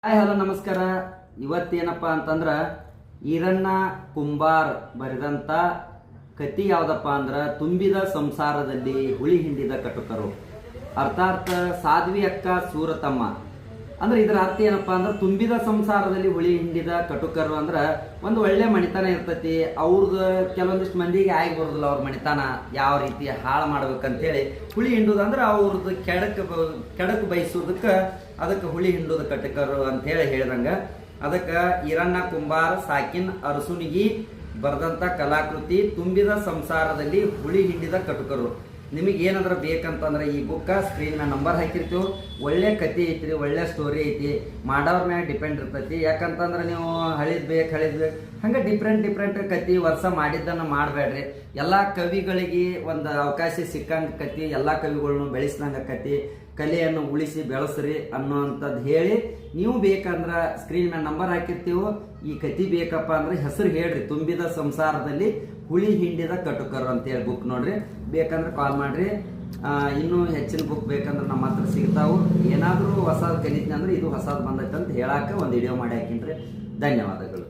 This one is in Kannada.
ಹಾಯ್ ಹಲೋ ನಮಸ್ಕಾರ. ಇವತ್ತೇನಪ್ಪ ಅಂತಂದ್ರ ಈರಣ್ಣ ಕುಂಬಾರ್ ಬರೆದಂತ ಕತಿ ಯಾವ್ದಪ್ಪ ಅಂದ್ರ ತುಂಬಿದ ಸಂಸಾರದಲ್ಲಿ ಹುಳಿ ಹಿಂಡಿದ ಕಟುಕರು, ಅರ್ಥಾತ್ ಸಾಧ್ವಿ ಅಕ್ಕ ಸೂರತಮ್ಮ. ಅಂದ್ರೆ ಇದರ ಅರ್ಥ ಏನಪ್ಪಾ ಅಂದ್ರೆ ತುಂಬಿದ ಸಂಸಾರದಲ್ಲಿ ಹುಳಿ ಹಿಂಡಿದ ಕಟುಕರು ಅಂದ್ರ ಒಂದು ಒಳ್ಳೆ ಮಣಿತನ ಇರ್ತೈತಿ. ಅವ್ರದ್ದು ಕೆಲವೊಂದಿಷ್ಟು ಮಂದಿಗೆ ಆಗಿ ಬರೋದಿಲ್ಲ ಅವ್ರ ಮಣಿತನ ಯಾವ ರೀತಿ ಹಾಳು ಮಾಡ್ಬೇಕಂತೇಳಿ ಹುಳಿ ಹಿಂಡುದು ಅಂದ್ರೆ ಅವ್ರದ್ದು ಕೆಡಕ್ ಬಯಸೋದಕ್ಕೆ ಅದಕ್ಕೆ ಹುಳಿ ಹಿಂಡುದ ಕಟುಕರು ಅಂತ ಹೇಳಿ ಹೇಳಿದಂಗ ಅದಕ್ಕೆ ಈರಣ್ಣ ಕುಂಬಾರ್ ಸಾಕಿನ್ ಅರಸುನಿಗಿ ಬರೆದಂತ ಕಲಾಕೃತಿ ತುಂಬಿದ ಸಂಸಾರದಲ್ಲಿ ಹುಳಿ ಹಿಂಡಿದ ಕಟುಕರು. ನಿಮಗೆ ಏನಾದ್ರೂ ಬೇಕಂತಂದ್ರೆ ಈ ಬುಕ್ಕ ಸ್ಕ್ರೀನ್ ಮೇಲೆ ನಂಬರ್ ಹಾಕಿರ್ತೀವಿ. ಒಳ್ಳೆ ಕತೆ ಐತ್ರಿ, ಒಳ್ಳೆ ಸ್ಟೋರಿ ಐತಿ. ಮಾಡೋರ್ ಮ್ಯಾಗ ಡಿಪೆಂಡ್ ಇರ್ತೈತಿ. ಯಾಕಂತಂದ್ರೆ ನೀವು ಹಳಿದ್ ಬೇಕು ಹಂಗೆ ಡಿಫ್ರೆಂಟ್ ಕತಿ ವರ್ಷ ಮಾಡಿದ್ದನ್ನು ಮಾಡಬೇಡ್ರಿ. ಎಲ್ಲ ಕವಿಗಳಿಗೆ ಒಂದು ಅವಕಾಶ ಸಿಕ್ಕಂಗೆ ಕತಿ, ಎಲ್ಲ ಕವಿಗಳನ್ನು ಬೆಳೆಸಿದಂಗೆ ಕತಿ, ಕಲೆಯನ್ನು ಉಳಿಸಿ ಬೆಳೆಸ್ರಿ ಅನ್ನೋಂಥದ್ದು ಹೇಳಿ, ನೀವು ಬೇಕಂದ್ರೆ ಸ್ಕ್ರೀನ್ ಮೇಲೆ ನಂಬರ್ ಹಾಕಿರ್ತೀವಿ. ಈ ಕತಿ ಬೇಕಪ್ಪ ಅಂದ್ರೆ ಹೆಸರು ಹೇಳ್ರಿ, ತುಂಬಿದ ಸಂಸಾರದಲ್ಲಿ ಹುಳಿ ಹಿಂಡಿದ ಕಟುಕರು ಅಂತೇಳಿ ಬುಕ್ ನೋಡ್ರಿ. ಬೇಕಂದ್ರೆ ಕಾಲ್ ಮಾಡ್ರಿ. ಇನ್ನೂ ಹೆಚ್ಚಿನ ಬುಕ್ ಬೇಕಂದ್ರೆ ನಮ್ಮ ಹತ್ರ ಸಿಗ್ತಾವು. ಏನಾದರೂ ಹೊಸದು ಕಲಿತೀನಿ ಅಂದ್ರೆ ಇದು ಹೊಸದು ಬಂದೈತೆ ಅಂತ ಹೇಳಕ್ಕೆ ಒಂದು ವಿಡಿಯೋ ಮಾಡಿ ಹಾಕಿನ್ರಿ. ಧನ್ಯವಾದಗಳು.